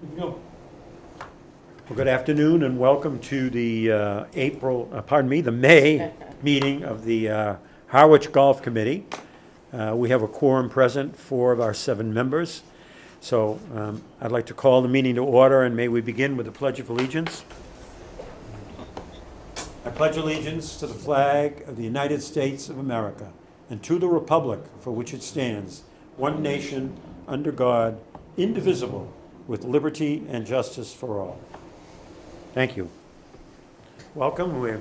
Well, good afternoon and welcome to the the May meeting of the Harwich Golf Committee. We have a quorum present, 4 of our 7 members. So I'd like to call the meeting to order, and may we begin with the Pledge of Allegiance. I pledge allegiance to the flag of the United States of America and to the republic for which it stands, one nation, under God, indivisible, with liberty and justice for all. Thank you. Welcome. We're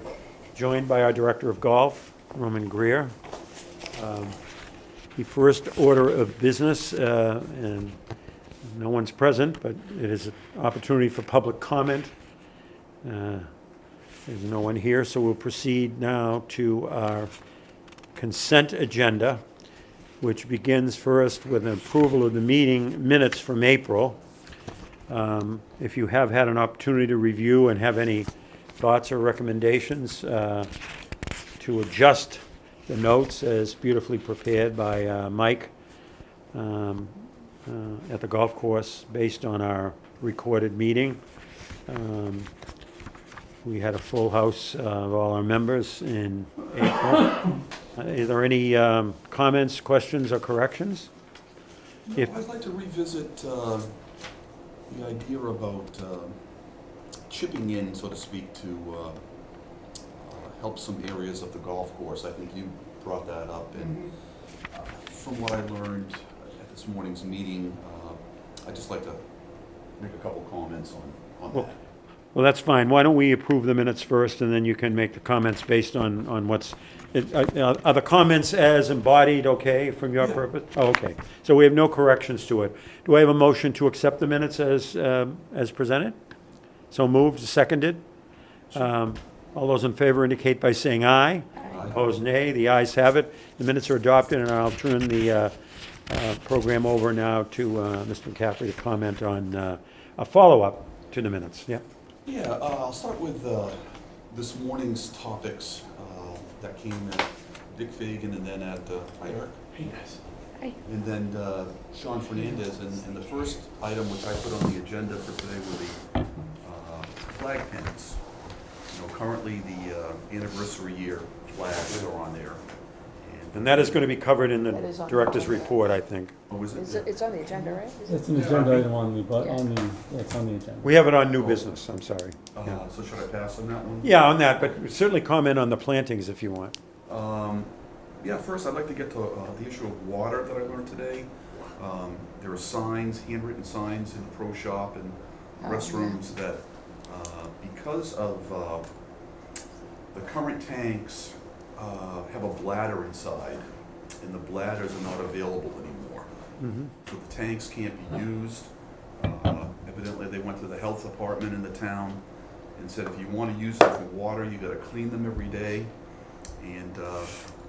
joined by our Director of Golf, Roman Greer. The first order of business, and no one's present, but it is an opportunity for public comment. There's no one here, so we'll proceed now to our consent agenda, which begins first with an approval of the meeting minutes from April. If you have had an opportunity to review and have any thoughts or recommendations to adjust the notes as beautifully prepared by Mike at the golf course based on our recorded meeting. We had a full house of all our members in April. Are there any comments, questions, or corrections? No, I'd like to revisit the idea about chipping in, so to speak, to help some areas of the golf course. I think you brought that up, and from what I learned at this morning's meeting, I'd just like to make a couple comments on that. Well, that's fine. Why don't we approve the minutes first, and then you can make the comments based on what's, are the comments as embodied okay from your purpose? Oh, okay. So we have no corrections to it. Do I have a motion to accept the minutes as presented? So moved, seconded? All those in favor indicate by saying aye. Aye. Opposed, nay. The ayes have it. The minutes are adopted, and I'll turn the program over now to Mr. McCaffrey to comment on a follow-up to the minutes. Yeah. Yeah, I'll start with this morning's topics that came at Dick Fagan and then at hi Eric. Hey, guys. Hi. And then Sean Fernandez. And the first item which I put on the agenda for today were the flag pins. You know, currently the anniversary year flags are on there. And that is going to be covered in the That is on the director's agenda. report, I think. Oh, is it? It's on the agenda, right? Is it? It's an agenda item on the, it's on the agenda. We have it on new business, I'm sorry. Yeah. So should I pass on that one? Yeah, on that, but certainly comment on the plantings if you want. Yeah, first I'd like to get to the issue of water that I learned today. There are signs, handwritten signs in the pro shop and restrooms that because of the current tanks have a bladder inside, and the bladders are not available anymore. So the tanks can't be used. Evidently they went to the health department in the town and said if you want to use them for water, you got to clean them every day, and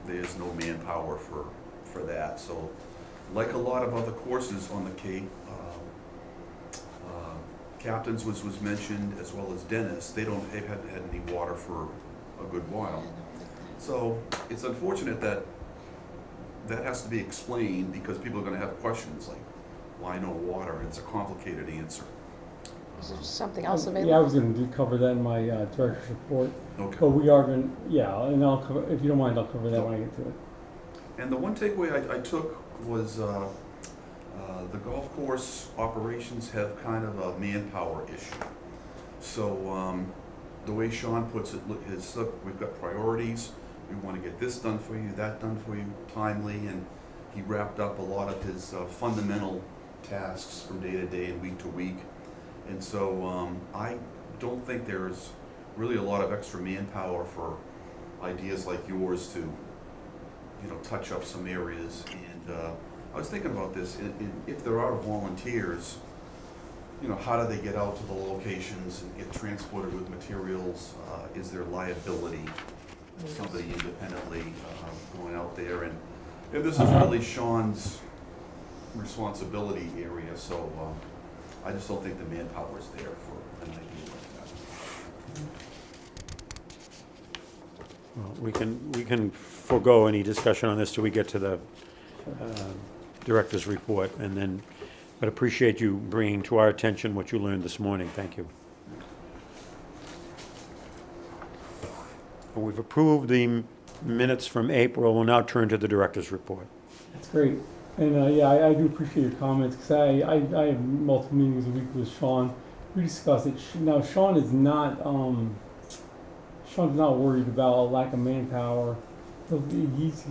there's no manpower for that. So like a lot of other courses on the Cape, Captain's was mentioned, as well as Dennis. They've had any water for a good while. So it's unfortunate that has to be explained, because people are going to have questions like, why no water? And it's a complicated answer. Is there something else Yeah, I available? was gonna cover that in my director's report, Okay. but we are gonna, and I'll cover, if you don't mind, I'll cover that when I get to it. And the one takeaway I took was the golf course operations have kind of a manpower issue. So the way Sean puts it, look, we've got priorities. We want to get this done for you, that done for you, timely, and he wrapped up a lot of his fundamental tasks from day to day and week to week. And so I don't think there's really a lot of extra manpower for ideas like yours to, you know, touch up some areas. And I was thinking about this, if there are volunteers, you know, how do they get out to the locations and get transported with materials? Is there liability? Somebody independently going out there, and this is really Sean's responsibility area, so I just don't think the manpower is there for an idea like that. Well, we can forego any discussion on this till we get to the director's report, and then But appreciate you bringing to our attention what you learned this morning. Thank you. We've approved the minutes from April. We'll now turn to the director's report. That's great. And yeah, I do appreciate your comments because I have multiple meetings a week with Sean. We discuss it. Now Sean is not Sean's not worried about a lack of manpower. He's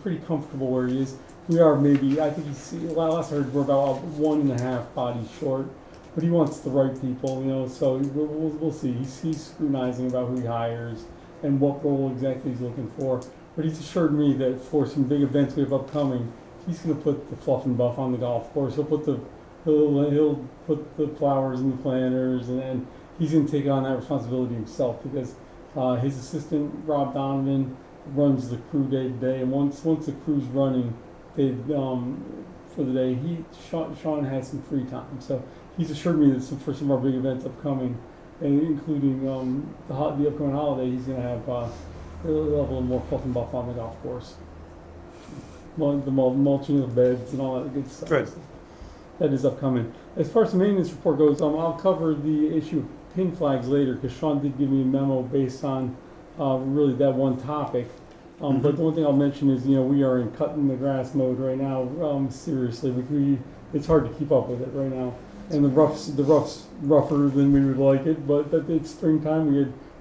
pretty comfortable where he is. We are maybe, I think last I heard we're about 1.5 bodies short, but he wants the right people, so we'll see. He's scrutinizing about who he hires and what role exactly he's looking for. But he's assured me that for some big events we have upcoming, he's going to put the fluff and buff on the golf course. He'll put the flowers in the planters, and he's going to take on that responsibility himself because his assistant Rob Donovan runs the crew day to day, and once the crew's running, for the day, Sean has some free time. So he's assured me that for some of our big events upcoming, and including the upcoming holiday, he's going to have a little more fluff and buff on the golf course. The mulching of the beds and all that good stuff. Good. So that is upcoming. As far as the maintenance report goes, I'll cover the issue of pin flags later because Sean did give me a memo based on really that one topic. But the one thing I'll mention is, we are in cutting the grass mode right now. Seriously, it's hard to keep up with it right now. And the rough's rougher than we would like it, but it's springtime.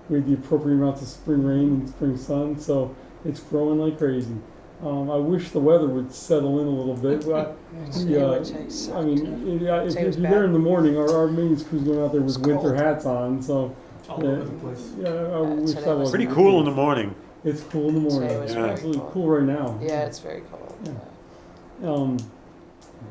We had the appropriate amounts of spring rain and spring sun, so it's growing like crazy. I wish the weather would settle in a little bit. If you're there in the morning, our maintenance crew's going out there with winter hats on, so All over the place. yeah, I wish that was Pretty cool in the morning. It's cool in the morning. Today was It's very absolutely cool. cool right now. Yeah, it's very cold. Yeah.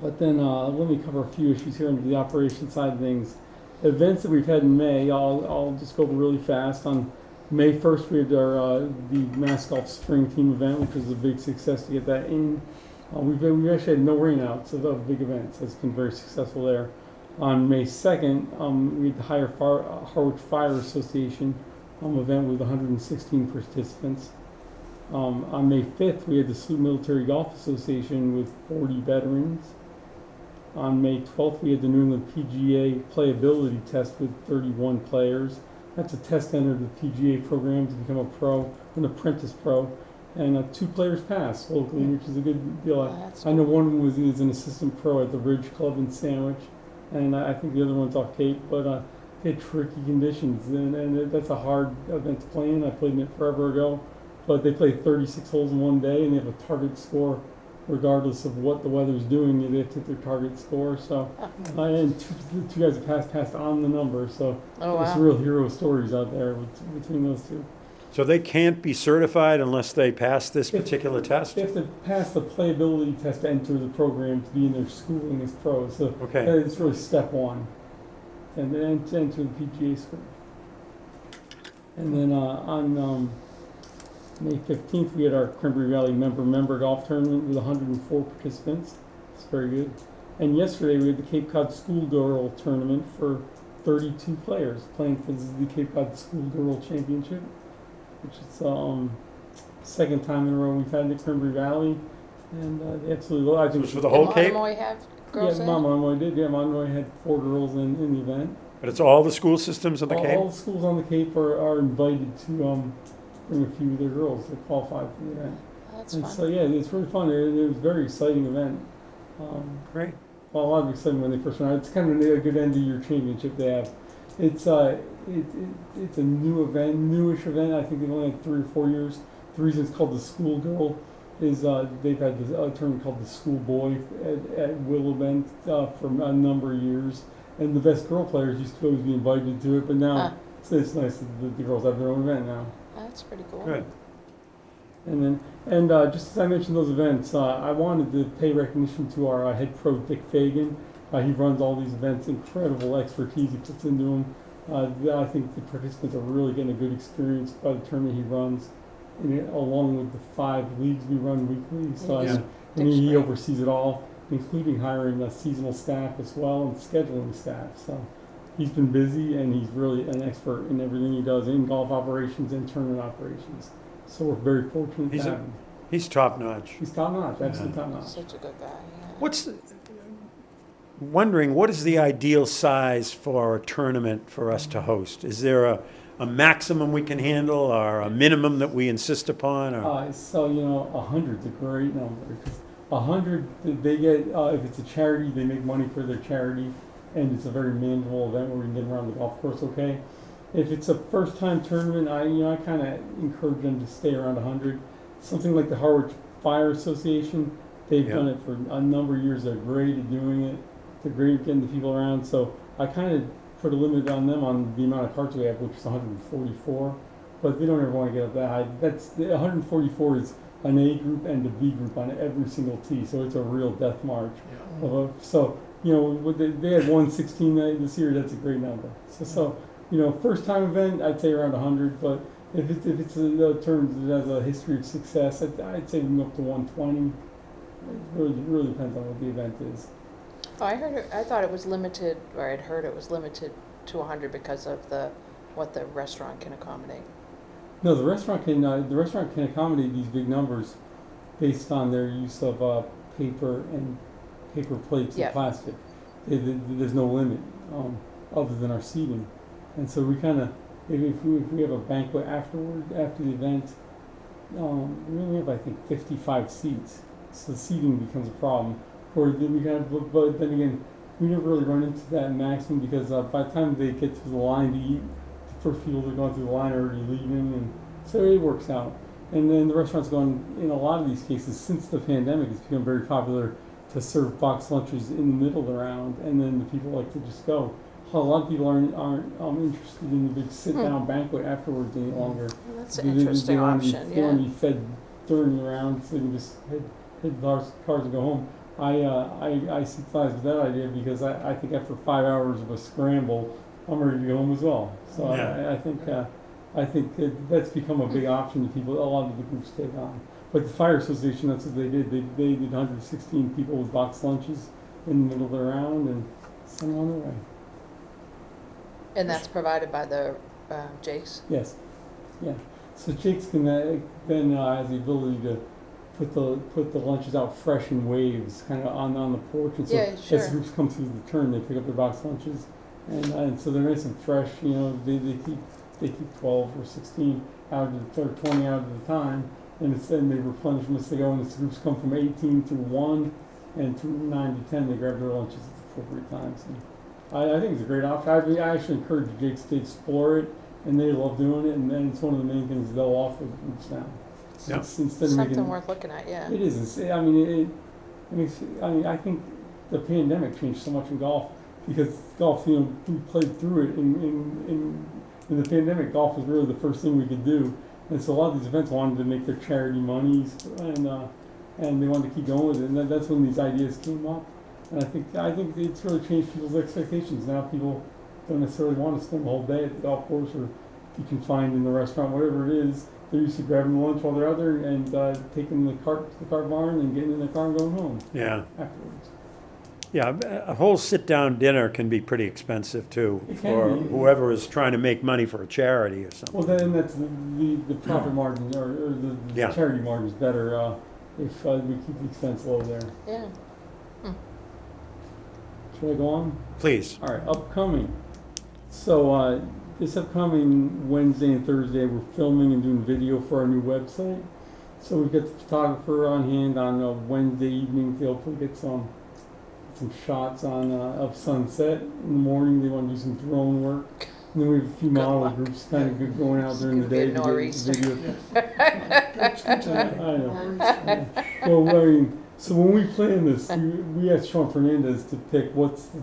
But then let me cover a few issues here under the operation side of things. Events that we've had in May, I'll just go over really fast. On May 1st, we had our the Mass Golf Spring Team event, which was a big success to get that in. We've actually had no rainouts of big events. It's been very successful there. On May 2nd, we had the Harwich Fire Association event with 116 participants. On May 5th, we had the Salute Military Golf Association with 40 veterans. On May 12th, we had the New England PGA Playability Test with 31 players. That's a test to enter the PGA program to become a pro, an apprentice pro, and 2 players passed locally, which is a good deal. That's I know one is an assistant pro at the Ridge Club in Sandwich, and I think the other one's off Cape, but they had tricky conditions, and that's a hard event to play in. I played in it forever ago, but they play 36 holes in one day, and they have a target score regardless of what the weather's doing. They have to hit their target score. So, and two guys have passed on the number. So, there's real hero stories out there between those two. So they can't be certified unless they pass this particular test? They have to pass the playability test to enter the program to be in their schooling as pros. So, Okay. it's really step one. And then to enter the PGA school. And then on May 15th, we had our Cranberry Valley member golf tournament with 104 participants. It's very good. And yesterday, we had the Cape Cod Schoolgirl tournament for 32 players playing for the Cape Cod Schoolgirl Championship, which is second time in a row we've had it at Cranberry Valley. And they absolutely love it. It was for the whole Cape? Monomoy have girls Yeah, in? Monomoy did. Yeah, Monomoy had 4 girls in the event. But it's all the school systems in the All Cape? the schools on the Cape are invited to bring a few of their girls that qualified for the event. That's And fun. so yeah, it's really fun. It was a very exciting event. Great. Well, a lot of excitement when they first went out. It's kind of a good end of year championship they have. It's it's a new event, newish event. I think they've only had 3 or 4 years. The reason it's called the Schoolgirl is they've had this tournament called the Schoolboy at Willow Bend for a number of years. And the best girl players used to always be invited to it, but now it's nice that the girls have their own event now. That's pretty cool. Good. And just as I mentioned those events, I wanted to pay recognition to our head pro Dick Fagan. He runs all these events, incredible expertise he puts into them. I think the participants are really getting a good experience by the tournament he runs, along with the 5 leagues we run weekly. So Yeah. he oversees it all, including hiring seasonal staff as well and scheduling staff. So he's been busy, and he's really an expert in everything he does in golf operations and tournament operations. So we're very fortunate to have him. He's top notch. He's top notch, absolutely top notch. Such a good guy. Yeah. What's wondering, what is the ideal size for a tournament for us to host? Is there a maximum we can handle, or a minimum that we insist upon? Or? So, 100's a great number. 100, they get, if it's a charity, they make money for their charity, and it's a very manageable event where we can get around the golf course okay. If it's a first-time tournament, I kind of encourage them to stay around 100. Something like the Harwich Fire Association, they've done it for a number of years. They're great at doing it. They're great at getting the people around. So I kind of put a limit on them on the amount of carts we have, which is 144. But they don't ever want to get up that high. That's 144 is an A group and a B group on every single tee, so it's a real death march. So they had 116 this year. That's a great number. So first time event, I'd say around 100. But if it's a term that has a history of success, I'd say we can go up to 120. It really depends on what the event is. Oh, I thought it was limited, or I'd heard it was limited to 100 because of what the restaurant can accommodate. No, the restaurant can accommodate these big numbers based on their use of paper plates and plastic. There's no limit other than our seating, and so we kind of, if we have a banquet after the event, we only have, I think, 55 seats, so the seating becomes a problem. Or then but then again, we never really run into that maximum because by the time they get to the line to eat, the first people that are going through the line are already leaving, and so it works out. And then the restaurant's gone, in a lot of these cases, since the pandemic, it's become very popular to serve box lunches in the middle of the round, and then the people like to just go. A lot of people aren't interested in the big sit-down banquet afterwards any longer. Well, that's an interesting option, They want to be fed during the round, so they can just hit cars and go home. I sympathize with that idea because I think after 5 hours of a scramble, I'm ready to go home as well. So yeah. I think that's become a big option that a lot of the groups take on. But the Fire Association, that's what they did. They did 116 people with box lunches in the middle of the round and sent them on their way. And that's provided by the Jake's? Yes. Yeah. So Jake's can then has the ability to put the lunches out fresh in waves, kind of on the porch, and so as groups come through the turn, they pick up their box lunches, and so they're nice and fresh. They keep 12 or 16 out or 20 out at a time, and then they replenish them as they go. And as groups come from 18 through 1 and through 9 to 10, they grab their lunches at the appropriate times. And I think it's a great option. I actually encourage Jake's to explore it, and they love doing it, and then it's one of the main things they'll offer the groups now. Yep. Something worth looking at, yeah. It is. I think the pandemic changed so much in golf because golf, we played through it. In the pandemic, golf was really the first thing we could do, and so a lot of these events wanted to make their charity monies, and they wanted to keep going with it. And that's when these ideas came up. And I think it's really changed people's expectations. Now people don't necessarily want to spend the whole day at the golf course or be confined in the restaurant, whatever it is. They're used to grabbing lunch while they're out there and taking the cart to the cart barn and getting in the car and going home. Yeah. Afterwards. Yeah, a whole sit-down dinner can be pretty expensive too for whoever is trying to make money for a charity or something. Well, then that's the profit margin or the charity margin is better if we keep the expense low there. Yeah. Should I go on? Please. All right, upcoming. So this upcoming Wednesday and Thursday, we're filming and doing video for our new website. So we've got the photographer on hand on Wednesday evening to hopefully get some shots of sunset. In the morning, they want to do some drone work. And then we have a few model groups kind of going out during the day to get video. I know. Well, so when we planned this, we asked Sean Fernandez to pick what's the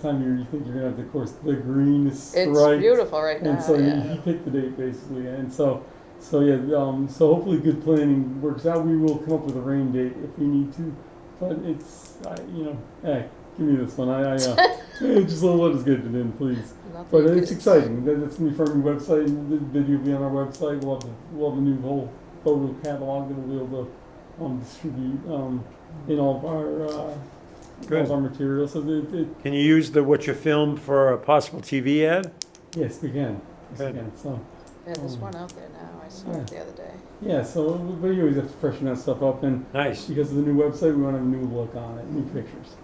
time of year you think you're gonna have the course. The green is striped. It's beautiful right now. And so he picked the date basically, and so hopefully good planning works out. We will come up with a rain date if we need to, but it's hey, give me this one. Just let us get it in, please. But it's exciting. That's gonna be for our new website. The video will be on our website. We'll have a new whole photo catalog that we'll be able to distribute in all of our material. So can you use what you filmed for a possible TV ad? Yes, we can. Yes, we can. So there's one out there now. I saw it the other day. Yeah. So, but you always have to freshen that stuff up, and nice, because of the new website, we want to have a new look on it, new pictures.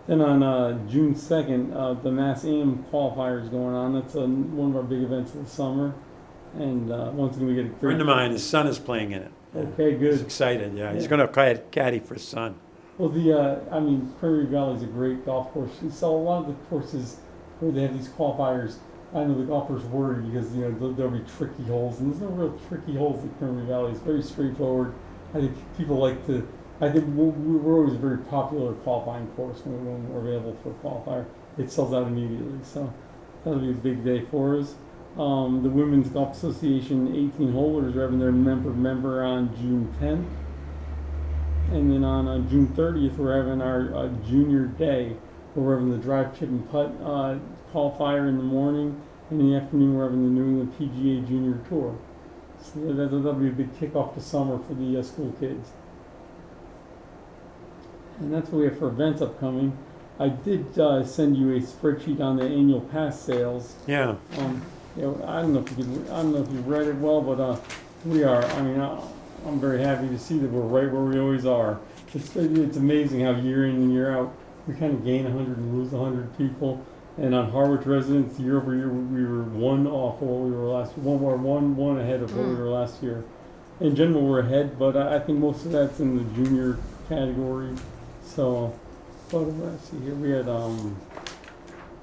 Then on June 2nd, the Mass Am qualifier is going on. That's one of our big events of the summer. And once again, we get a A great... friend of mine, his son is playing in it. Okay, He's good. excited, yeah. He's Yeah. going to caddy for his son. Well, Prairie Valley is a great golf course. So a lot of the courses where they have these qualifiers, I know the golfers worry because, there'll be tricky holes. And there's no real tricky holes at Prairie Valley. It's very straightforward. I think people like to... I think we're always a very popular qualifying course when we're available for a qualifier. It sells out immediately, so that'll be a big day for us. The Women's Golf Association 18 holders are having their member on June 10th. And then on June 30th, we're having our junior day. We're having the drive, chip, and putt qualifier in the morning. In the afternoon, we're having the New England PGA Junior Tour. So that'll be a big kickoff to summer for the school kids. And that's what we have for events upcoming. I did send you a spreadsheet on the annual pass sales. Yeah. I don't know if you read it well, but we are. I'm very happy to see that we're right where we always are. It's amazing how year in and year out we kind of gain 100 and lose 100 people. And on Harwich residents, year over year, we were one off of what we were last year. One ahead of what we were last year. In general, we're ahead, but I think most of that's in the junior category. So, what did I see here? We had,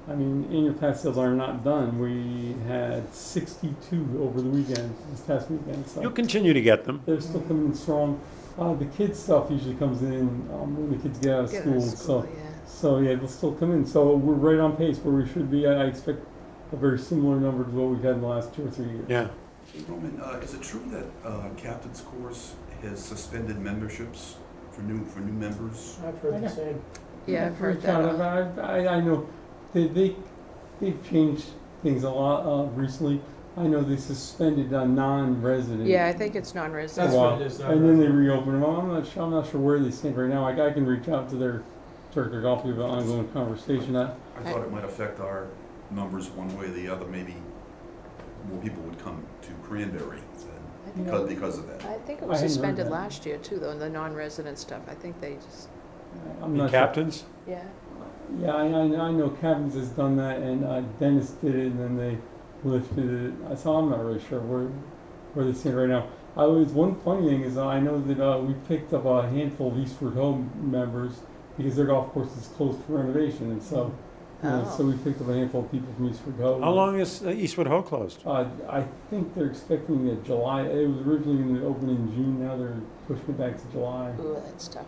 annual pass sales are not done. We had 62 over the weekend, this past weekend. So You'll continue to get them. they're still coming in strong. The kids' stuff usually comes in when the kids get out of school. So yeah, they'll still come in. So we're right on pace where we should be. I expect a very similar number to what we've had in the last 2 or 3 years. Yeah. Roman, is it true that Captain's Course has suspended memberships for new members? I've heard the same. Yeah, I've heard that. I know they've changed things a lot recently. I know they suspended non-resident. Yeah, I think it's non-resident. That's what it is. And then they reopened them. I'm not sure where they stand right now. I can reach out to their director of golf to have an ongoing conversation. I thought it might affect our numbers one way or the other. Maybe more people would come to Cranberry because of that. I think it I was hadn't heard suspended that. last year too, though, the non-resident stuff. I think they just, I'm The not captains? yeah. Sure. Yeah, I know Captain's has done that, and Dennis did it, and then they lifted it. So I'm not really sure where they stand right now. One funny thing is I know that we picked up a handful of Eastward Home members because their golf course is closed for renovation, and so so we picked up a handful of people from Eastward Ho. How long is Eastwood Ho closed? I think they're expecting it July. It was originally going to open in June. Now they're pushing it back to July. Ooh, that's tough.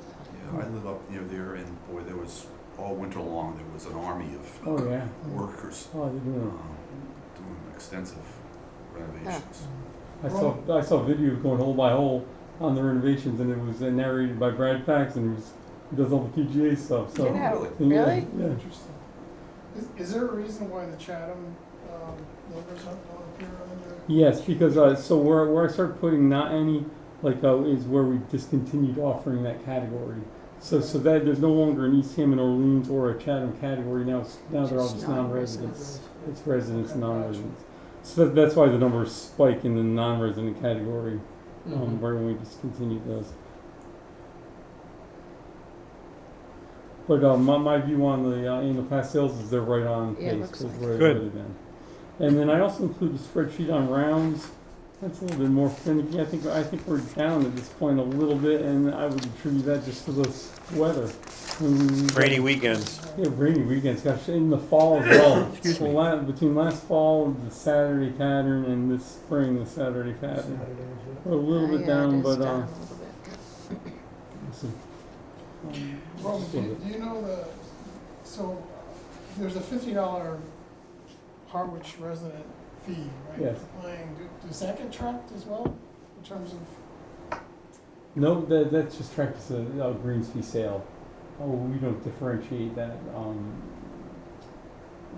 Yeah, I live up near there, and boy, there was all winter long. There was an army of Oh yeah. workers Oh, they're doing. doing extensive renovations. I saw a video going hole by hole on the renovations, and it was narrated by Brad Paxton, who does all the PGA stuff. So Yeah. Really? Really? Yeah. Interesting. Is there a reason why the Chatham numbers don't appear on there? Yes, because so where I started putting not any is where we discontinued offering that category. So that there's no longer an East Ham and Orleans or a Chatham category now. Now they're all Just just non-residents. non-residents. It's residents and non-residents. So that's why the numbers spike in the non-resident category where we discontinued those. But my view on the annual pass sales is they're right on Yeah, it pace looks with like where Good. they've been. And then I also include a spreadsheet on rounds. That's a little bit more finicky. I think we're down at this point a little bit, and I would attribute that just to the weather. Rainy weekends. Yeah, rainy weekends. Gosh, in the fall as well. Excuse me. Between last fall, the Saturday pattern, and this spring, the Saturday pattern. Saturdays, yeah. We're a little bit Yeah, down, it is but down a little bit. listen, Well, just a do little bit. you know so there's a $50 Harwich resident fee, right? Yes. For playing. Does that get tracked as well in terms of? No, that's just tracked as a greens fee sale. Oh, we don't differentiate that.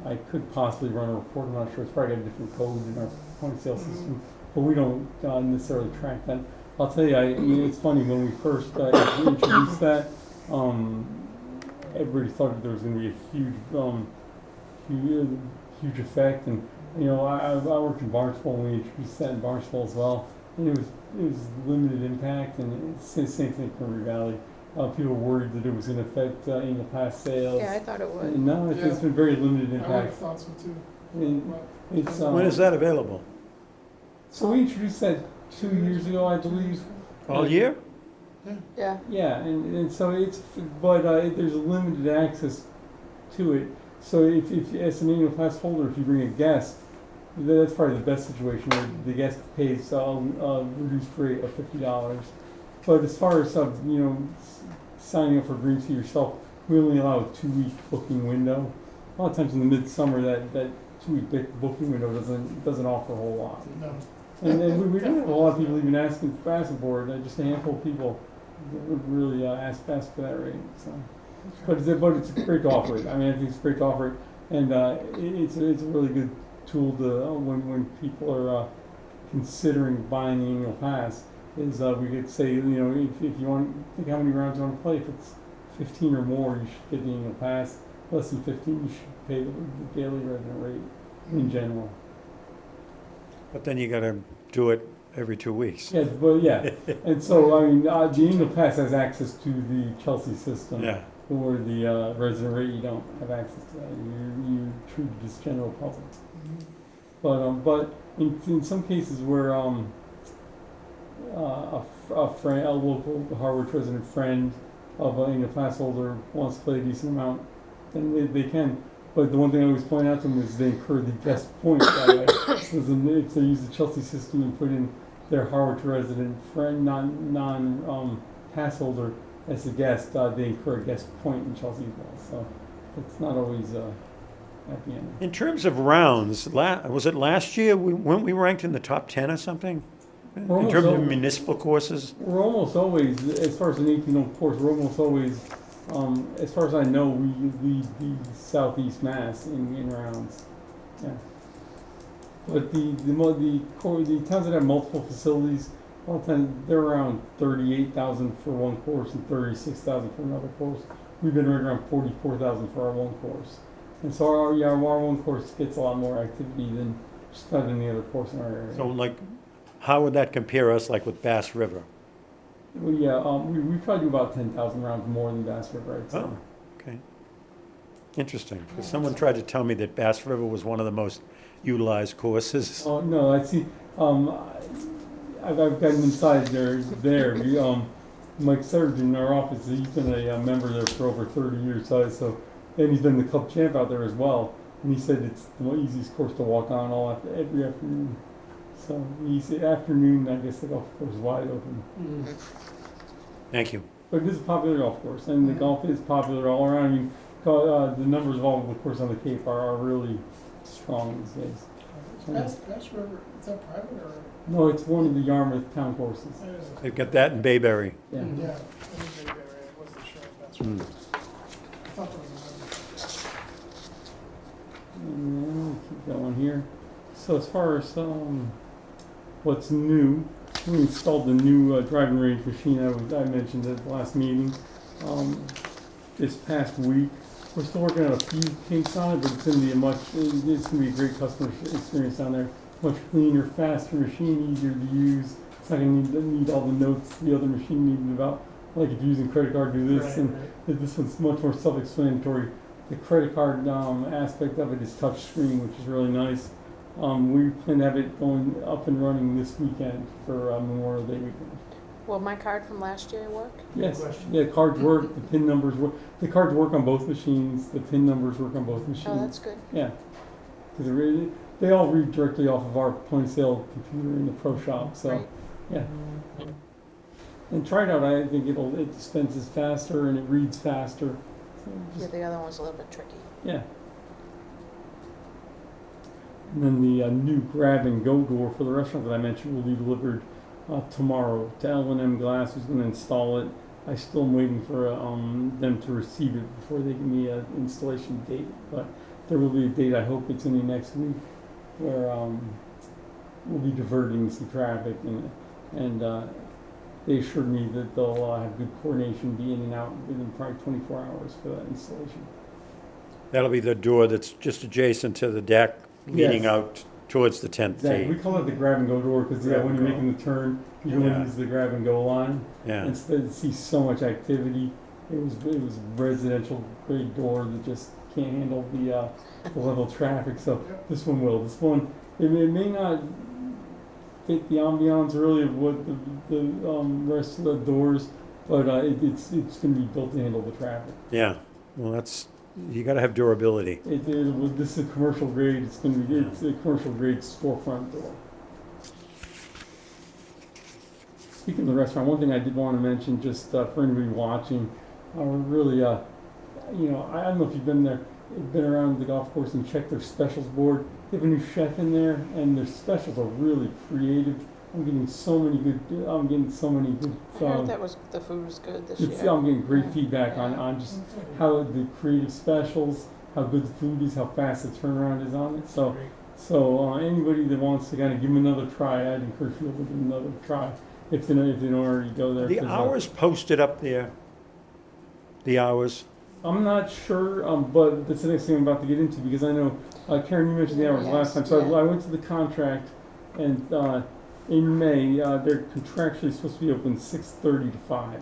I could possibly run a report. I'm not sure. It's probably got a different code in our point of sale system, but we don't necessarily track that. I'll tell you, it's funny when we first introduced that. Everybody thought that there was going to be a huge effect, and I worked in Barnstable when we introduced that in Barnstable as well, and it was limited impact, and it's the same thing for Prairie Valley. People were worried that it was going to affect annual pass sales. Yeah, I thought it would. And no, Yeah. it's been very limited I would have impact. thought so too. And But- it's, When is that available? So we introduced that 2 years ago, I believe. All year? Yeah, Yeah, and so but there's limited access to it. So if as an annual pass holder, if you bring a guest, that's probably the best situation where the guest pays a reduced rate of $50. But as far as signing up for green tea yourself, we only allow a 2-week booking window. A lot of times in the midsummer, that 2-week booking window doesn't offer a whole lot. No. And then we don't have a lot of people even asking for it. Just a handful of people would really ask for that rate. So, but it's great to offer it. I mean, I think it's great to offer it, and it's a really good tool to when people are considering buying the annual pass. Is we could say if you want, think how many rounds you want to play. If it's 15 or more, you should get the annual pass. Less than 15, you should pay the daily resident rate in general. But then you gotta do it every 2 weeks. Yeah, but yeah, and so I mean, the annual pass has access to the Chelsea system, Yeah. or the resident rate. You don't have access to that. You treat it as general public. But in some cases where a local Harwich resident friend of an annual pass holder wants to play a decent amount, then they can. But the one thing I always point out to them is they incur the guest point that way. So if they use the Chelsea system and put in their Harwich resident friend, non pass holder as a guest, they incur a guest point in Chelsea as well. So it's not always happy ending. In terms of rounds, was it last year, weren't we ranked in the top 10 or something? In Almost terms of always. municipal courses? We're almost always, as far as an 18-hole course, we're almost always, as far as I know, we lead the Southeast Mass in rounds. Yeah. But the towns that have multiple facilities, a lot of times they're around 38,000 for one course and 36,000 for another course. We've been right around 44,000 for our one course. And so our one course gets a lot more activity than just about any other course in our area. So like, how would that compare us like with Bass River? Well, yeah, we probably do about 10,000 rounds more than Bass River, I'd say. Oh, okay. Interesting. 'Cause someone tried to tell me that Bass River was one of the most utilized courses. Oh, no, I see. I've gotten inside there. Mike Surgeon in our office, he's been a member there for over 30 years. So, and he's been the club champ out there as well. And he said it's the easiest course to walk on every afternoon. So he said afternoon, I guess the golf course is wide open. Thank you. But it is a popular golf course, and the golf is popular all around. I mean, the numbers of all the courses on the Cape are really strong these days. Bass River, is that private or? No, it's one of the Yarmouth town courses. That is a- They've got that in Bayberry. Yeah. Yeah, that is a big area. I wasn't sure if that's Mm. right. I thought there was And then we'll keep going here. So as far as what's new, we installed the new driving range machine I mentioned at the last meeting. This past week, we're still working on a few kinks on it, but it's going to be a great customer experience down there. Much cleaner, faster machine, easier to use. It's not going to need all the notes the other machine needed about, like if you're using credit card, do this, and this one's much more self-explanatory. The credit card aspect of it is touch screen, which is really nice. We plan to have it going up and running this weekend for Memorial Day weekend. will my card from last year work? Yes, yeah, cards work, the PIN numbers work. The cards work on both machines, the PIN numbers work on both machines. Oh, that's good. Yeah, because they all read directly off of our point of sale computer in the pro shop, so, Great. yeah. And try it out, I think it dispenses faster and it reads faster. So Yeah, just, the other one's a little bit tricky. yeah. And then the new grab and go door for the restaurant that I mentioned will be delivered tomorrow to L&M Glass, who's going to install it. I still am waiting for them to receive it before they give me an installation date, but there will be a date, I hope it's in the next week, where we'll be diverting some traffic, and they assured me that they'll have good coordination, be in and out within probably 24 hours for that installation. That'll be the door that's just adjacent to the deck leading Yes. out towards the 10th Exactly. We tee. call it the grab and go door because Grab when and you're go. making the turn, you can Yeah. only use the grab and go line. Yeah, Instead, see so much activity. It was residential grade door that just can't handle the level of traffic. So Yep. this one will. This one it may not fit the ambiance really of what the rest of the doors, but it's going to be built to handle the traffic. yeah. Well, you gotta have durability. This is a commercial grade. It's a commercial grade storefront door. Speaking of the restaurant, one thing I did want to mention, just for anybody watching, really, I don't know if you've been around the golf course and checked their specials board. They have a new chef in there, and their specials are really creative. I'm getting so many good. I heard the food was good this year. I'm getting great Yeah. feedback on just how the creative specials, how good the food is, how fast the turnaround is on it. So anybody that wants to kind of give them another try, I'd encourage people to give them another try if they don't already go there. The 'cause, hours posted up there? The hours? I'm not sure, but that's the next thing I'm about to get into because I know Karen, you mentioned the hours last time. So Yeah. I went to the contract, and in May they're contractually supposed to be open 6:30 to 5.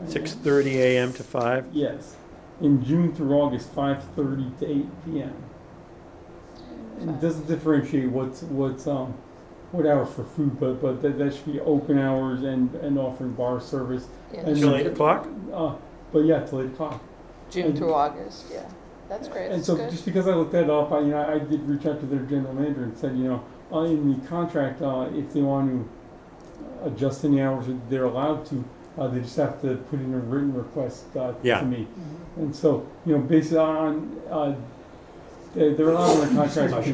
6:30 a.m. to 5? Yes. In June through August, 5:30 to 8 p.m. And it doesn't differentiate what hours for food, but that should be open hours and offering bar service. Yeah, And Till 8 o'clock? But yeah, till 8 o'clock. June through August, yeah. That's great. And That's so good. just because I looked that up, I did reach out to their general manager and said, in the contract, if they want to adjust any hours, they're allowed to. They just have to put in a written request Yeah. to me. And so, based on they're allowed in their contract.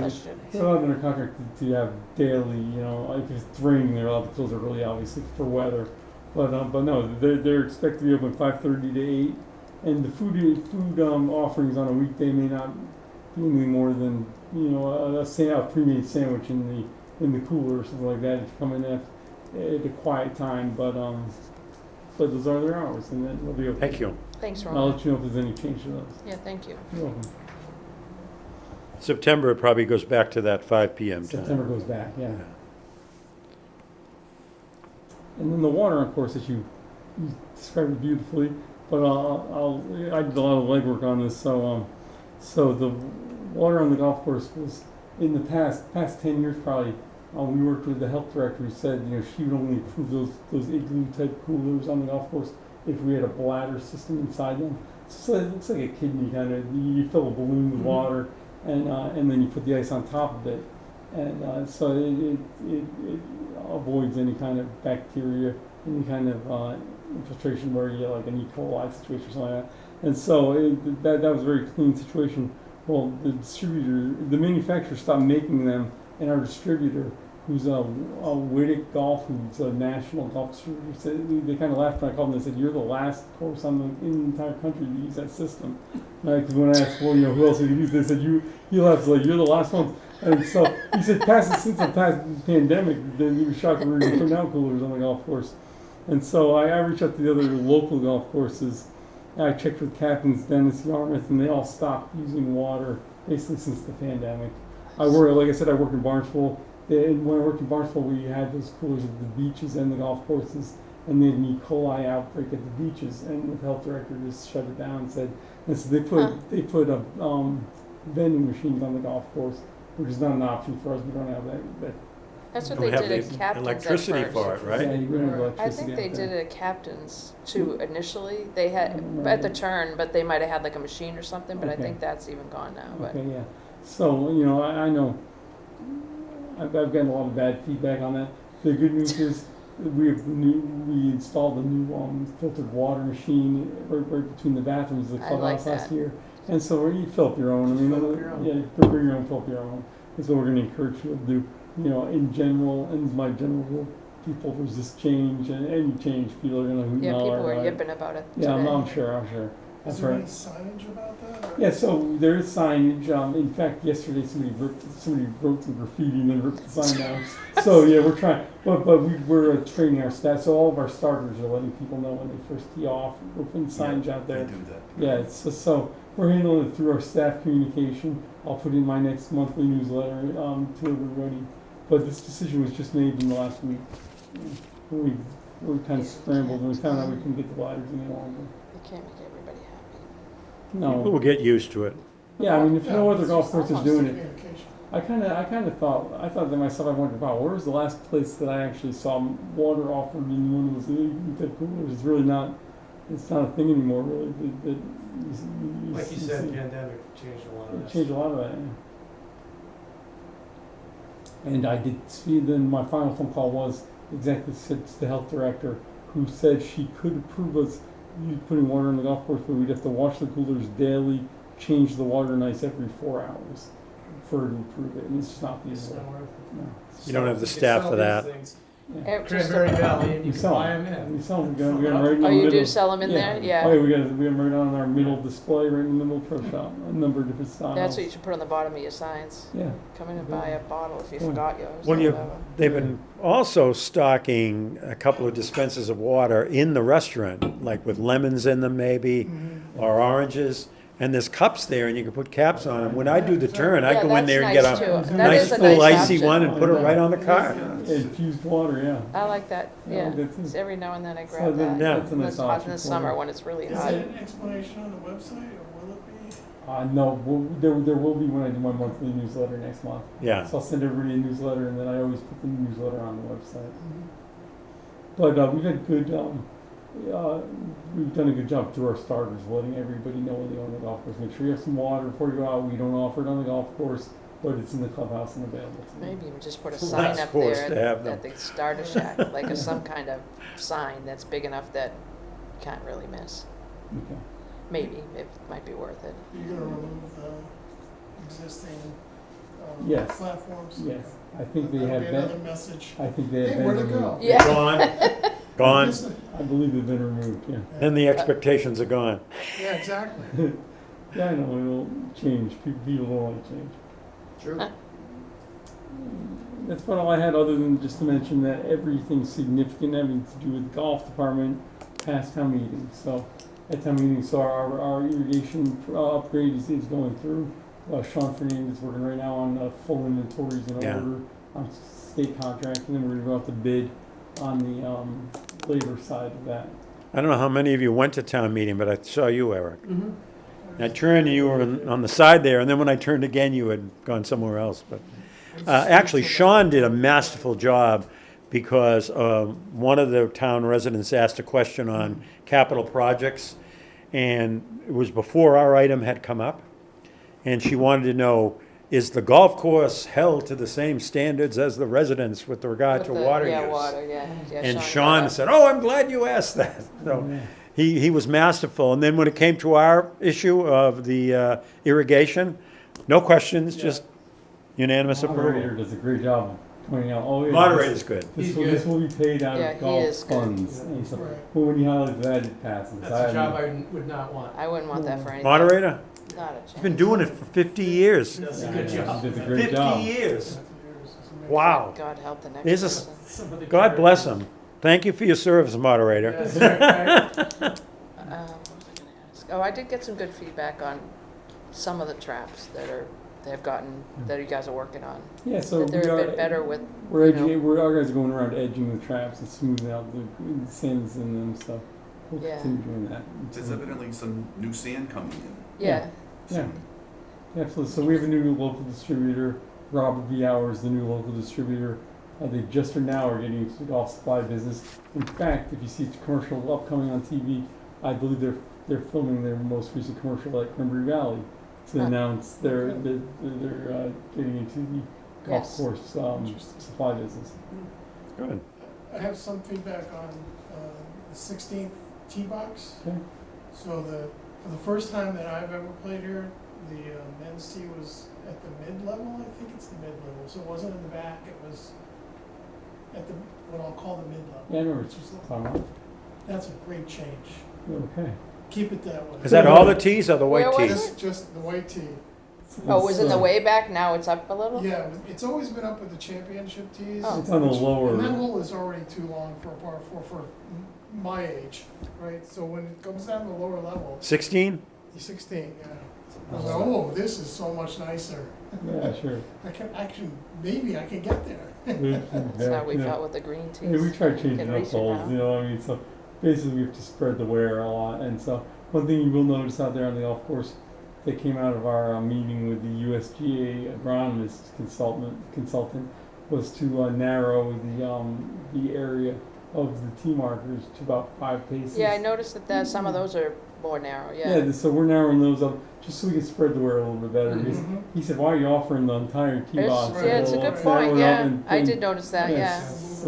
They're allowed in their contract to have daily. If it's raining, they're allowed to close it early, obviously for weather. But no, they're expected to be open 5:30 to 8, and the food offerings on a weekday may not be anything more than a pre-made sandwich in the cooler or something like that if you come in at a quiet time. But those are their hours, and then they'll be open. Thank you. Thanks, I'll Ron. let you know if there's any change to those. Yeah, thank you. You're welcome. September, it probably goes back to that 5 p.m. September time. goes back, yeah. And then the water, of course, as you described it beautifully, but I did a lot of legwork on this. So the water on the golf course was in the past 10 years probably. We worked with the health director who said she would only approve those igloo type coolers on the golf course if we had a bladder system inside them. So it looks like a kidney kind of. You fill a balloon with water, and then you put the ice on top of it, and so it avoids any kind of bacteria, any kind of infiltration where you get like an E. coli situation or something like that. And so that was a very clean situation. Well, the manufacturer stopped making them, and our distributor, who's a Whittick Golf, who's a national golf distributor, said, they kind of laughed when I called them. They said, "You're the last course in the entire country to use that system." Because when I asked, who else did you use? They said, he laughed, like, "You're the last one." And so he said, since the past pandemic, he was shocked we were putting out coolers on the golf course. And so I reached out to the other local golf courses. I checked with Captain's, Dennis, Yarmouth, and they all stopped using water basically since the pandemic. Like I said, I work in Barnstable. When I worked in Barnstable, we had those coolers at the beaches and the golf courses, and they had an E. coli outbreak at the beaches, and the health director just shut it down and said, so they put vending machines on the golf course, which is not an option for us. We don't have that. That's what Don't they have did at the Captain's electricity at for first. it, right? Yeah, you don't have I electricity think they out did there. it at Captain's too initially. They had at the turn, but they might have had like a machine or something. But I Okay. think that's even gone now. But Okay, yeah. So, I know I've gotten a lot of bad feedback on that. The good news is we installed a new filtered water machine right between the bathrooms of the I like clubhouse last that. year. And so you fill up your own. I mean, Fill up your own. yeah, bring your own, fill up your own. That's what we're going to encourage people to do. In general, and my general rule, people resist change, and any change, people are going to hoot yeah, and people holler were about it. yipping about it today. Yeah, I'm sure. Is That's there right. any signage about that? or- Yeah, so there is signage. In fact, yesterday somebody wrote some graffiti and then ripped the sign down. So yeah, we're trying, but we're training our staff. So all of our starters are letting people know when they first tee off. We're putting signage out there. They do that. Yeah, so we're handling it through our staff communication. I'll put in my next monthly newsletter to everybody. But this decision was just made in the last week. We kind of scrambled and we found out we couldn't get the ladders any longer. You can't make everybody happy. People will No. get used to it. Yeah, I mean, if Yeah, no other it's golf just course is almost doing it, communication. I kind of thought to myself, I wondered, wow, where was the last place that I actually saw water offered in one of those coolers? It's really not, it's not a thing anymore, really. Like you said, pandemic changed a lot of It this. changed a lot of that, yeah. And I did see, then my final phone call was exactly said to the health director, who said she could approve us putting water in the golf course, but we'd have to wash the coolers daily, change the water and ice every 4 hours for her to approve it, and it's just not It's feasible. not worth it. No. You don't have the You staff sell for these that. things, Yeah. Cranberry Valley, and you We can sell buy them. them in. We sell them. We got them right in the Oh, you middle. do sell them in there? Yeah. Oh, yeah, we got them right on our middle display, right in the middle pro shop. A number of different styles. That's what you should put on the bottom of your signs. Yeah. Come in and buy a bottle if you Yeah. forgot yours. Well, or you, whatever. they've been also stocking a couple of dispensers of water in the restaurant, like with lemons in them maybe, Mm-hmm. or oranges. And there's cups there and you can put caps on them. When I do the turn, I Yeah, go in that's there and get nice, a too. That nice is a full nice icy option. one and put it right on the car. Infused water, yeah. I like that, Yeah, yeah. that's it. So every now and then I So grab then that. Yeah. that's a When nice it's hot in option the for summer, you. when it's really Is hot. there an explanation on the website, or will it be? No, there will be when I do my monthly newsletter next month. Yeah. So I'll send everybody a newsletter, and then I always put the newsletter on the website. But we've had good, we've done a good job through our starters, letting everybody know when they own the golf course. Make sure you have some water before you go out. We don't offer it on the golf course, but it's in the clubhouse and available to them. Maybe we just put a We're sign not up supposed there to have them. at the starter shack, like some kind of sign that's big enough that you can't really miss. Okay. Maybe, it might be worth it. You're gonna remove the existing, Yes. platforms? Yes, I think they That'll have be another been, message. I think they have Hey, been where'd it removed. go? Yeah. Gone, gone, I believe they've been removed, yeah. and the expectations are gone. Yeah, exactly. Yeah, I know, it'll change. People don't like change. True. That's about all I had, other than just to mention that everything significant having to do with the golf department passed town meeting. So at town meeting, so our irrigation upgrade is going through. Sean Fernandez is working right now on full inventories in Yeah. order on state contract, and then we're gonna go out to bid on the labor side of that. I don't know how many of you went to town meeting, but I saw you, Eric. Mm-hmm. I turned and you were on the side there, and then when I turned again, you had gone somewhere else. But actually, Sean did a masterful job because one of the town residents asked a question on capital projects, and it was before our item had come up, and she wanted to know, is the golf course held to the same standards as the residents with regard to With the- water yeah, use? water, yeah. Yeah, And brought Sean up- said, "Oh, I'm glad you asked that." So Yeah. he was masterful. And then when it came to our issue of the irrigation, no questions, just unanimous Moderator approval. does a great job of pointing out, oh, yeah. Moderator's good. This He's will, good. this will be paid out Yeah, of he golf is good. funds. And so, Right. but when you highlight that, it passes. That's a job I would not want. I wouldn't want that for anything. Moderator, Not a chance. he's been doing it for 50 years. Does a Yeah, good yeah, job. he does a great 50 job. years. Wow. God help the next There's a person. Somebody God better- bless him. Thank you for your service, moderator. Yes, right, right. What was I gonna ask? Oh, I did get some good feedback on some of the traps they've gotten, that you guys are working on. Yeah, so That they're we a are, bit better with, we're you know. edging, our guys are going around edging the traps and smoothing out the sands in them, so we'll Yeah. continue doing that. There's evidently some new sand coming in. yeah. Yeah, absolutely. So we have a new local distributor, Robert V. Hours, the new local distributor. They just are getting into the golf supply business. In fact, if you see the commercial upcoming on TV, I believe they're filming their most recent commercial at Cranberry Valley to Huh. announce they're getting into the golf Yes. course Interesting. supply business. Good. I have some feedback on the 16th tee box. Okay. So for the first time that I've ever played here, the men's tee was at the mid-level. I think it's the mid-level. So it wasn't in the back. It was at the what I'll call the mid-level. Yeah, I know what which is- you're talking about. That's a great change. Okay. Keep it that way. Is that all the tees or the white Where was tees? Just the white tee. Oh, it was in the It's, way back, now it's up a little? Yeah, it's always been up with the championship tees. Oh. It's on the lower. And that hole is already too long for a par four for my age, right? So when it comes down to the lower level, 16? 16, yeah. I was like, oh, this is so much nicer. Yeah, sure. Maybe I can get there. That's how we felt with the green teas. Yeah, we try changing Can up reach it holes, now. you know what I mean? So basically we have to spread the wear a lot. And so one thing you will notice out there on the golf course that came out of our meeting with the USGA agronomist consultant was to narrow the area of the tee markers to about 5 paces. Yeah, I noticed that some of those are more narrow, Yeah, yeah. so we're narrowing those up just so we can spread the wear a little bit better. Because Mhm. he said, why are you offering the entire tee It's, box? yeah, it's a Well, good narrow point, it up yeah. and I thin. did notice that, yeah. Yes.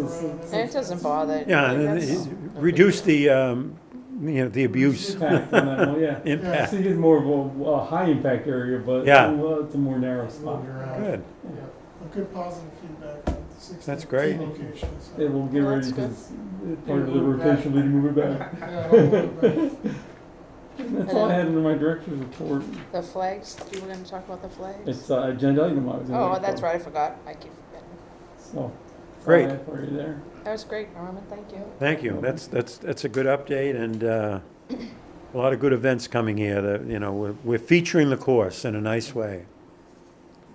And it doesn't bother. Yeah, and That's- reduce the, the abuse Impact on that one, yeah. impact. So you get more of a high impact area, but Yeah. it's a more narrow spot. Good. Yeah, a good positive feedback on the 16 That's great. locations. It will get Well, ready that's good. because part of the rotation will be to move it back. Yeah, I'll move it back. That's all I had under my director's report. The flags, you were gonna talk about the flags? It's agenda item I was in Oh, there that's for. right, I forgot. I keep forgetting. So, Great. all I have for you there. That was great, Norman, thank you. Thank you. That's a good update, and a lot of good events coming here. That, we're featuring the course in a nice way.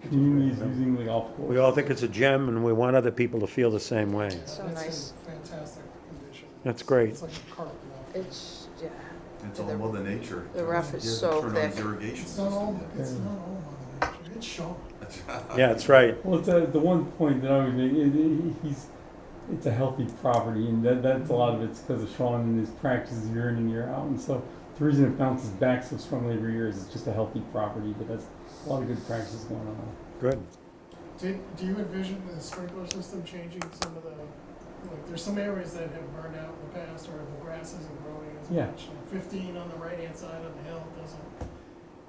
Communities using the golf course. We all think it's a gem, and we want other people to feel the same way. So It's in nice. fantastic condition. That's great. It's like a carpet walk. It's, yeah. It's all Mother Nature. The rough is He has to so turn on his thick. irrigation It's not all, system. it's not all Mother Nature, it's Sean. Yeah, that's right. Well, it's the one point that I was making. It's a healthy property, and that's a lot of it's because of Sean and his practices year in and year out. And so the reason it bounces back so strongly every year is it's just a healthy property that has a lot of good practices going on. Good. Do you envision the sprinkler system changing some of the, like, there's some areas that have burned out in the past, or the grass isn't growing as Yeah. much. Like 15 on the right-hand side of the hill doesn't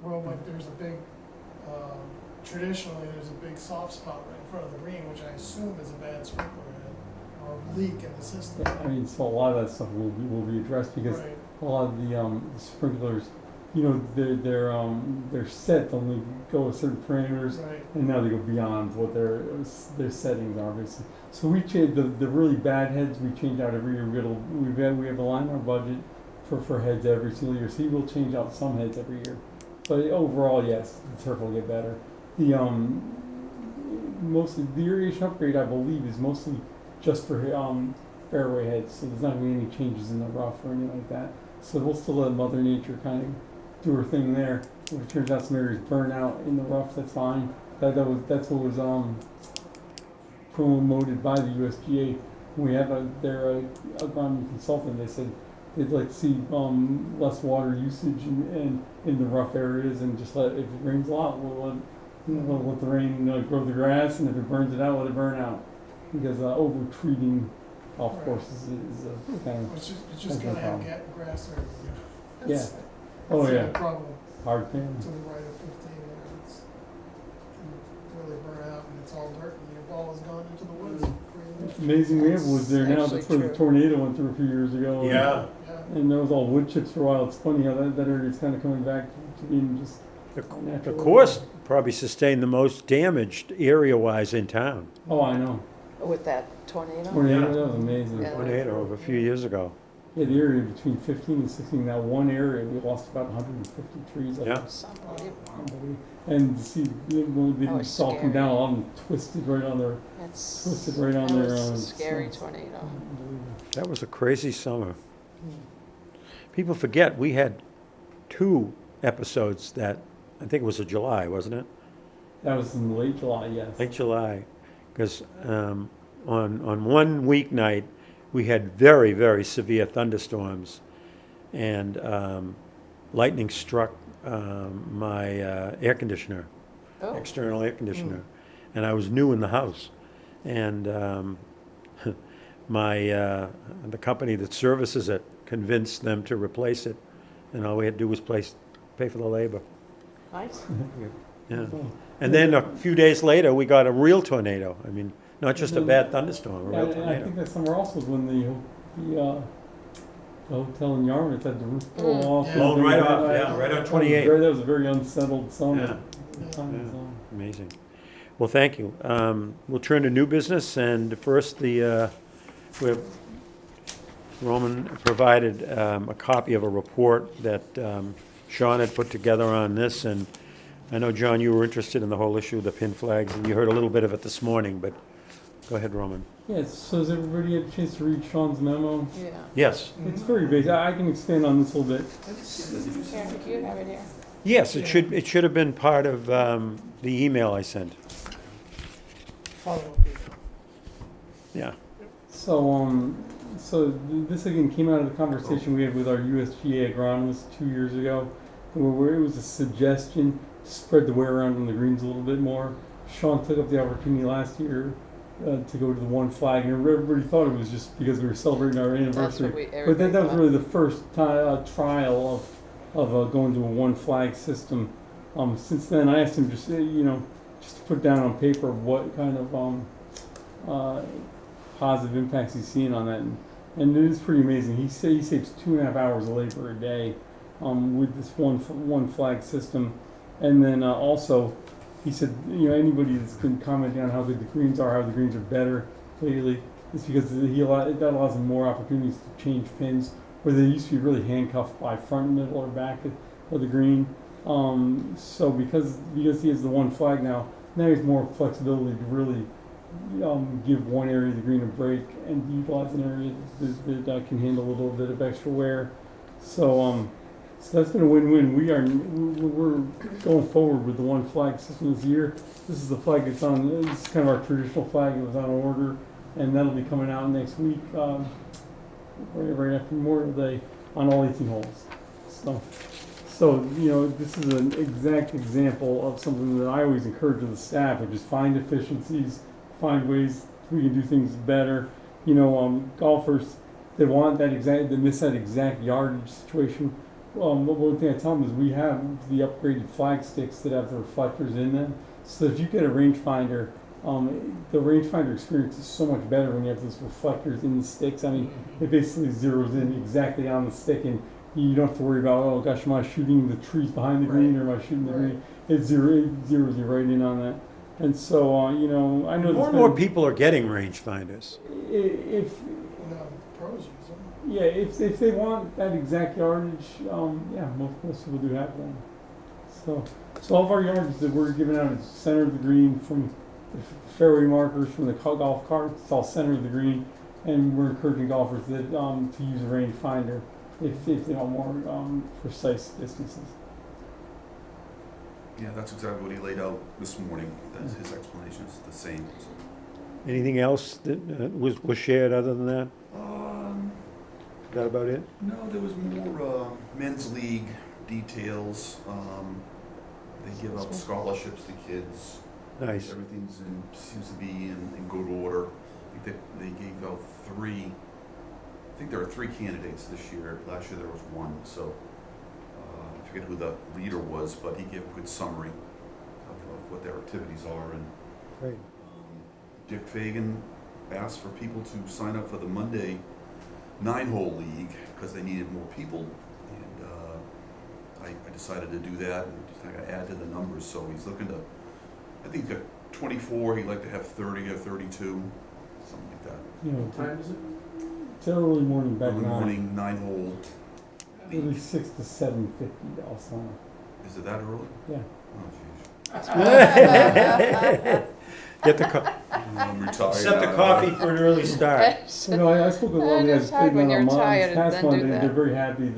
grow, like there's a big, traditionally, there's a big soft spot right in front of the green, which I assume is a bad sprinkler head, or leak in the system. Yeah, I mean, so a lot of that stuff will be addressed because Right, a lot of the sprinklers, they're set to only go with certain parameters. right. And now they go beyond what their settings are, basically. So we change the really bad heads. We change out every year. We have a line in our budget for heads every single year. So we will change out some heads every year. But overall, yes, the turf will get better. The mostly the irrigation upgrade, I believe, is mostly just for fairway heads. So there's not going to be any changes in the rough or anything like that. So we'll still let Mother Nature kind of do her thing there. If it turns out some areas burn out in the rough, that's fine. That's what was promoted by the USGA. When we have their agronomy consultant, they said they'd like to see less water usage in the rough areas, and just if it rains a lot, we'll let the rain grow the grass, and if it burns it out, let it burn out. Because over treating golf courses is a kind of It's just no gonna have problem. grass there. Yeah. That's Oh, the yeah. problem hard thing. to the right of 15, there. It's can really burn out, and it's all dirt, and your ball has gone into the woods. It's amazing we have woods there now. That's That's where the actually tornado went through a few years ago. Yeah. Yeah. And there was all wood chips for a while. It's funny how that area is kind of coming back to being just The natural. course probably sustained the most damaged area-wise in town. Oh, I know. With that tornado? Tornado, that was amazing. Yeah. Tornado of a few years ago. Yeah, the area between 15 and 16, that one area, we lost about 150 trees. Yeah. It's unbelievable. And to see, when they That was all come scary. down, all of them twisted right on their, It's, twisted right on that their was own. a scary tornado. Unbelievable. That was a crazy summer. People forget, we had 2 episodes that, I think it was in July, wasn't it? That was in late July, yes. Late July. Because on one weeknight, we had very, very severe thunderstorms. And lightning struck my air conditioner, Oh, external air conditioner. And I was new in the house. And the company that services it convinced them to replace it. And all we had to do was pay for the labor. nice. Yeah. And then a few days later, we got a real tornado. I mean, not just a bad thunderstorm, a Yeah, real and I think tornado. that summer also was when the hotel in Yarmouth had the roof blow off. Yeah. Blown right off, yeah, right on 28. That was a very unsettled summer. Yeah. Time, so. Amazing. Well, thank you. We'll turn to new business, and first, Roman provided a copy of a report that Sean had put together on this, and I know, John, you were interested in the whole issue of the pin flags, and you heard a little bit of it this morning, but go ahead, Roman. Yeah, so has everybody had a chance to read Sean's memo? Yeah. Yes. It's very basic. I can expand on this a little bit. Here, if you have it here. Yes, it should have been part of the email I sent. Follow up email. Yeah. So this again came out of the conversation we had with our USGA agronomist 2 years ago, where it was a suggestion to spread the wear around on the greens a little bit more. Sean took up the opportunity last year to go to the one flag, and everybody thought it was just because we were celebrating our That's anniversary. what But that was thought. really the first trial of going to a one flag system. Since then, I asked him just to put down on paper what kind of positive impacts he's seeing on that, and it is pretty amazing. He saves 2.5 hours of labor a day with this one flag system, and then also he said anybody that's been commenting on how good the greens are, how the greens are better lately, it's because that allows them more opportunities to change pins where they used to be really handcuffed by front, middle, or back of the green. So because he has the one flag now he has more flexibility to really give one area of the green a break and utilize an area that can handle a little bit of extra wear. So that's been a win-win. We're going forward with the one flag system this year. This is the flag that's on. This is kind of our traditional flag. It was on order, and that'll be coming out next week, right after Memorial Day, on all 18 holes. So this is an exact example of something that I always encourage the staff, which is find efficiencies, find ways we can do things better. Golfers, they want they miss that exact yardage situation. One thing I tell them is we have the upgraded flag sticks that have the reflectors in them, so if you get a rangefinder, the rangefinder experience is so much better when you have those reflectors in the sticks. I mean, it basically zeroes in exactly on the stick, and you don't have to worry about, oh gosh, am I shooting the trees behind the green, or am I shooting the green? It zeroes you right in on that. And so, I know More and more people are getting rangefinders. If Pros use them. yeah, if they want that exact yardage, most people do have them. So all of our yardage that we're giving out is center of the green, from the fairway markers, from the golf carts. It's all center of the green, and we're encouraging golfers that to use a rangefinder if they want more precise distances. Yeah, that's exactly what he laid out this morning. That's his explanation is the same. Anything else that was shared other than that? Is that about it? No, there was more men's league details. They give out scholarships to kids. Nice. Everything's seems to be in good order. I think they gave out 3. I think there are 3 candidates this year. Last year there was 1. So I forget who the leader was, but he gave a good summary of what their activities are. And Great. Dick Fagan asked for people to sign up for the Monday 9-hole league because they needed more people, and I decided to do that, and just I add to the numbers. So he's looking to, I think he's got 24. He'd like to have 30 or 32, something like that. What time is it? It's early morning, back Early 9. morning 9-hole. Maybe 6 to 7:50 also. Is it that early? Yeah. Oh jeez. Get the I'm retired. set the now. coffee for an early start. So I spoke with one of the It's hard when you're tired and past then do Monday, and that. they're very happy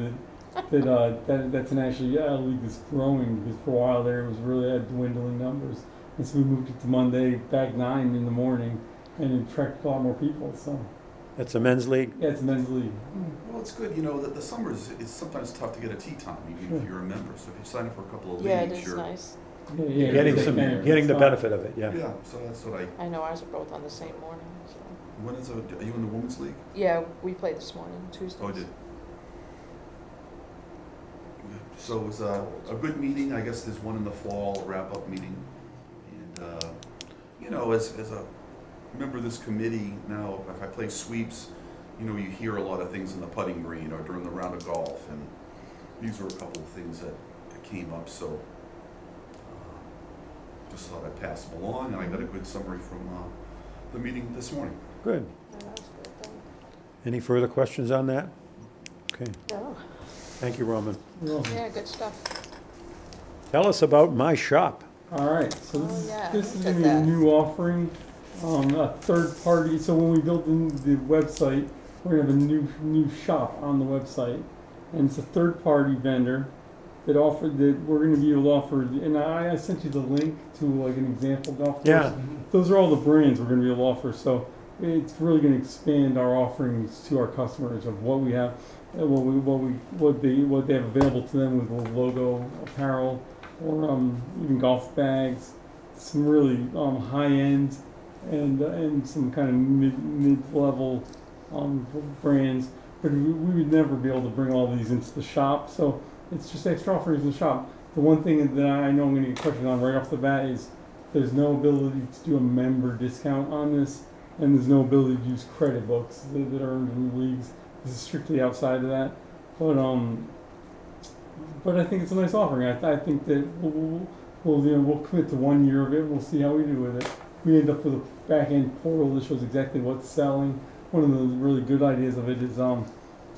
that's an actually a league that's growing, because for a while there it was really at dwindling numbers, and so we moved it to Monday back 9 in the morning, and it attracted a lot more people. So That's a men's league? yeah, it's a men's league. Well, it's good. The summer it's sometimes tough to get a tee time, even if you're a member. So if you sign up for a couple of Yeah, it leagues, is you're nice. Yeah, Getting the benefit of it, yeah. yeah. So that's what I know ours are both on the same morning, so. When is are you in the women's league? Yeah, we played this morning, Tuesdays. Oh, I did. So it was a good meeting. I guess there's one in the fall, a wrap-up meeting. And, as a member of this committee now, if I play sweeps, you hear a lot of things in the putting green or during the round of golf. And these were a couple of things that came up. So just thought I'd pass them along. And I got a good summary from the meeting this morning. Good. Yeah, that was good, thanks. Any further questions on that? Okay, Oh, thank you, Roman. Well, yeah, good stuff. Tell us about My Shop. all right, so Oh, yeah, this is look gonna at be a that. new offering, a third party. So when we build the website, we're gonna have a new shop on the website, and it's a third party vendor that we're gonna be able to offer. And I sent you the link to like an example golf course. Yeah. Those are all the brands we're gonna be able to offer. So it's really gonna expand our offerings to our customers of what we have, what they have available to them with the logo apparel, or even golf bags, some really high end and some kind of mid level brands. But we would never be able to bring all these into the shop, so it's just extra offerings in the shop. The one thing that I know I'm going to get questions on right off the bat is there's no ability to do a member discount on this, and there's no ability to use credit books that are earned in the leagues. This is strictly outside of that. But I think it's a nice offering. I think that we'll commit to 1 year of it. We'll see how we do with it. We end up with a back end portal that shows exactly what's selling. One of the really good ideas of it is so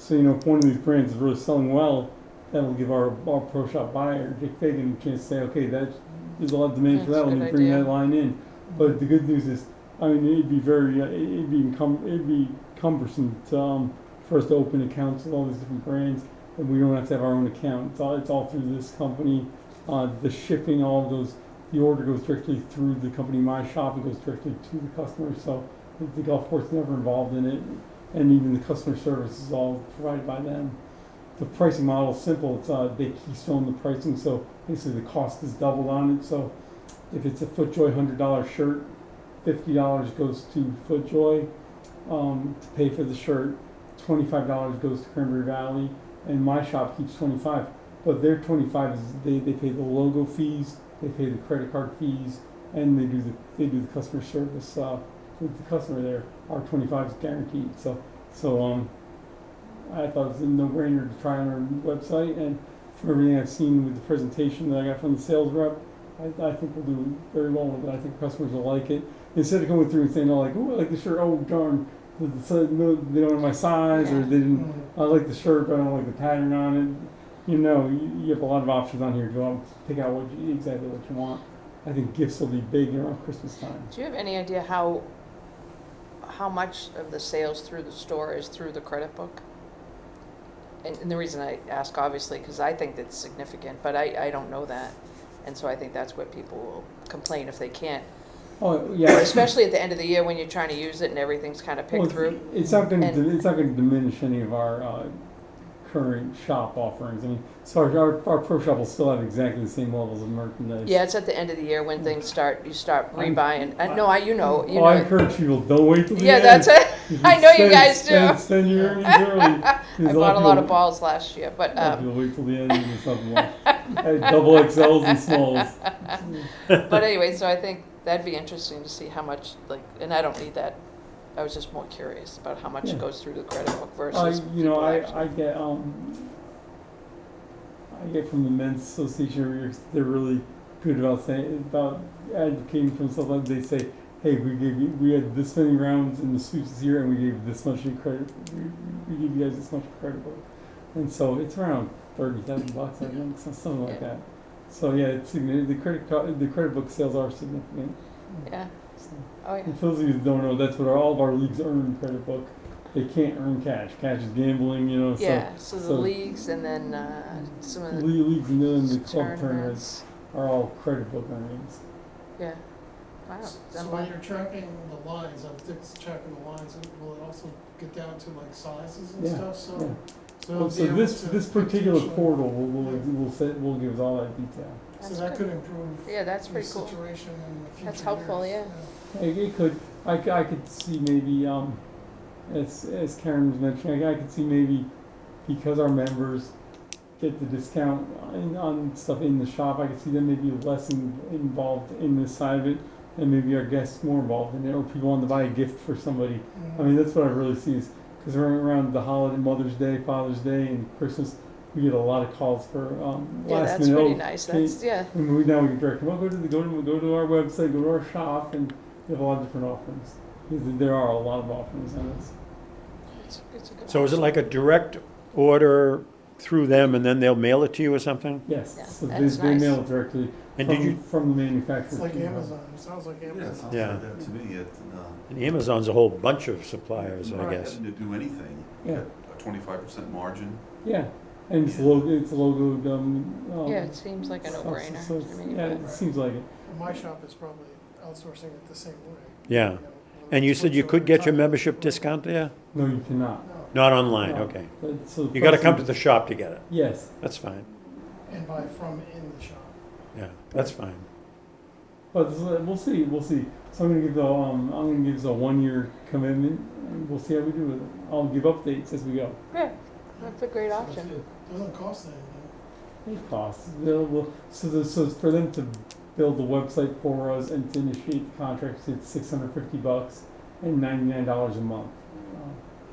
if one of these brands is really selling well, that'll give our pro shop buyer Dick Fagan a chance to say, okay, there's a lot of demand for That's that. a Let good me bring idea. that line in. But the good news is, it'd be cumbersome to, for us to open accounts with all these different brands, and we don't have to have our own account. It's all through this company. The shipping, the order goes directly through the company My Shop. It goes directly to the customer. So the golf course never involved in it, and even the customer service is all provided by them. The pricing model is simple. It's they keystone the pricing, so basically the cost is doubled on it. So if it's a FootJoy $100 shirt, $50 goes to FootJoy to pay for the shirt. $25 goes to Cranberry Valley, and My Shop keeps $25. But their $25 is they pay the logo fees, they pay the credit card fees, and they do the customer service with the customer there. Our $25 is guaranteed. So I thought it was a no-brainer to try on our website, and from everything I've seen with the presentation that I got from the sales rep, I think we'll do very well with it. I think customers will like it. Instead of going through and saying, oh, like, ooh, I like the shirt, oh, darn, no, they don't have my size, or Yeah. they didn't, I like the shirt, but I don't like the pattern on it. You have a lot of options on here to go out and pick out exactly what you want. I think gifts will be big around Christmas time. Do you have any idea how much of the sales through the store is through the credit book? And the reason I ask, obviously, because I think that's significant, but I don't know that. And so I think that's what people will complain if they can't. Oh, yeah. Especially at the end of the year when you're trying to use it and everything's kind of picked Well, through. It's not going And- to diminish any of our current shop offerings. I mean, so our pro shop will still have exactly the same levels of merchandise. Yeah, it's at the end of the year when things you start I'm- rebuying. You know. I encourage people, don't wait till the Yeah, end. that's it. I know you guys do. Spend your earnings early. I bought a lot of balls last year, but You'll wait till the end and do something like double XLs and smalls. but anyway, so I think that'd be interesting to see how much and I don't need that. I was just more curious about how much Yeah. goes through the credit book versus. I get from the men's association every year, they're really good about advocating for themselves. Like they say, hey, we had this many rounds in the sweeps this year, and we gave this much in credit. We give you guys this much credit, and so it's around $30,000, I think, something like that. So yeah, it's significant. The credit book sales are significant. Yeah. So, Oh yeah. and for those of you who don't know, that's what all of our leagues earn credit book. They can't earn cash. Cash is gambling, Yeah. So the so- leagues and then some of the leagues and then the club tournaments tournaments. are all credit book earnings. Yeah. Wow. So when you're tracking the lines, Dick's tracking the lines, and will it also get down to like sizes and Yeah, stuff? So, yeah. so, it'll So be able this to particular show- portal will give us all that detail. So That's that good. could improve Yeah, that's your pretty cool. situation in the future. That's helpful, years. It could. I could see maybe as Karen was mentioning, I could see maybe because our members get the discount on stuff in the shop, I could see them maybe less involved in this side of it, and maybe our guests more involved in it, or people want to buy a gift for somebody. I mean, that's what I really see is because around the holiday, Mother's Day, Father's Day, and Christmas, we get a lot of calls for Yeah, last that's minute. pretty nice. That's yeah. And now we can direct them. Go to our website, go to our shop, and we have a lot of different offerings. There are a lot of offerings on this. It's a good So is it like a direct order through them and then they'll mail it to you or something? Yes, Yeah, so that's they nice. mail it directly And did you- from the manufacturer. It's like to you. Amazon, it sounds like Yeah, it Amazon. sounds Yeah. like that to me. And Amazon's a whole bunch of suppliers, I Not guess. having to do anything. You Yeah. get a 25% margin. Yeah, and it's logoed. Yeah, it seems like a no-brainer so to it's- me. Yeah, but- it seems like it. My shop is probably outsourcing it the same way. Yeah. You know, And you said you switch could over get your time. membership discount there? No, you cannot. No, Not online, No. okay. But, so You gotta first come thing- to the shop to get it. Yes, That's fine. and buy from in the shop. Yeah, that's fine. but we'll see. We'll see. So I'm gonna give this a 1-year commitment, and we'll see how we do with it. I'll give updates as we go. Yeah, that's a great That's option. good. Doesn't cost anything. It costs. So for them to build the website for us and to initiate the contracts, it's $650 and $99 a month.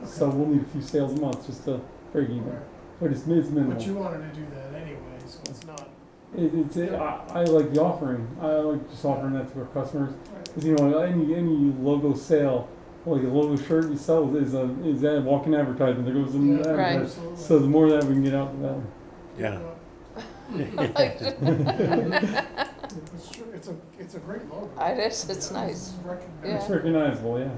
So we'll need a few sales a month just to break even. Right. But it's minimal. But you wanted to do that anyway, so it's not. I like the offering. I like just offering that to our customers. Right. Because you know, any logo sale, like a logo shirt you sell is that walking advertisement. There goes in Yeah, advertising. Right. Absolutely. So the more that we can get out, the better. Yeah. It's true, it's a great logo. It is, it's nice. Recognized. It's recognizable, yeah.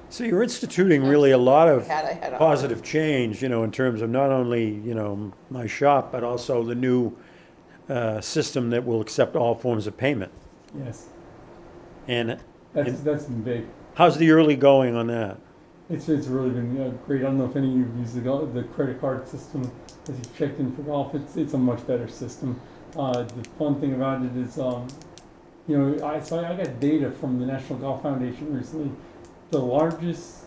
So you're instituting really a lot of Had I had a. positive change, you know, in terms of not only, you know, my shop, but also the new system that will accept all forms of payment. Yes, And that's been big. how's the early going on that? It's really been great. I don't know if any of you use the credit card system as you've checked in for golf. It's a much better system. The fun thing about it is, you know, I got data from the National Golf Foundation recently. The largest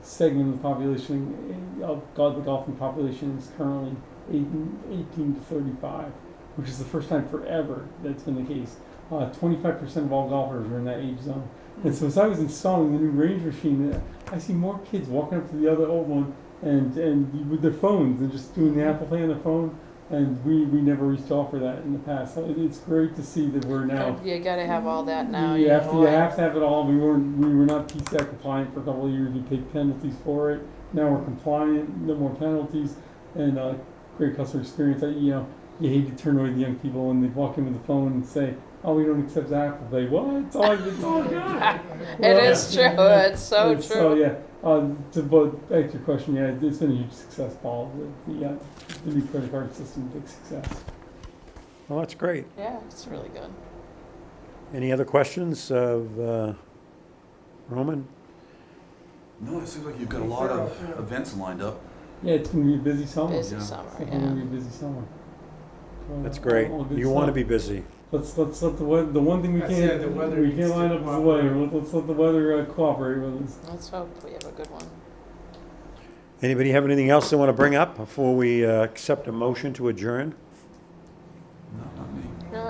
segment of the population the golfing population is currently 18 to 35, which is the first time forever that's been the case. 25% of all golfers are in that age zone. And so as I was installing the new range machine, I see more kids walking up to the other old one and with their phones and just doing the Apple Pay on their phone. And we never used to offer that in the past. So it's great to see that we're now. You gotta have all that now. You have know. to have it all. We were not PCI compliant for a couple of years. We paid penalties for it. Now we're compliant. No more penalties, and great customer experience. You hate to turn away the young people when they walk in with the phone and say, "Oh, we don't accept Apple Pay." What? It's all good. It is true, it's so And true. So yeah, but back to your question, yeah, it's been a huge success, Paul. The new credit card system, big success. Well, that's great. Yeah, it's really good. Any other questions of Roman? No, it seems like you've got a lot of events lined up. Yeah, it's gonna be a busy summer. Busy Yeah. summer, It's gonna be yeah. a busy summer. So, That's great. all good You want to stuff. be busy. Let's let the weather. The one thing we I can't said the weather we needs can't to line up is the cooperate. weather. Let's let the weather cooperate with us. Let's hope we have a good one. Anybody have anything else they want to bring up before we accept a motion to adjourn? No, not me. No,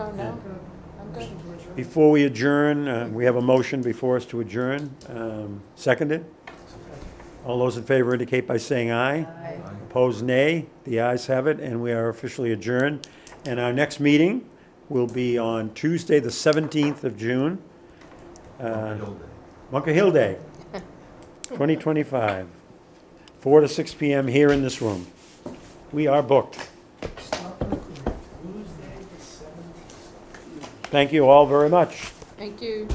I'm good. Before we adjourn, we have a motion before us to adjourn. Seconded? All those in favor indicate by saying aye. Aye. Opposed, nay. The ayes have it, and we are officially adjourned. And our next meeting will be on Tuesday, the 17th of June. Hill Day. Bunker Hill Day, 2025, 4 to 6 p.m. here in this room. We are booked. Stop recording. Tuesday the 17th. Thank you all very much. Thank you.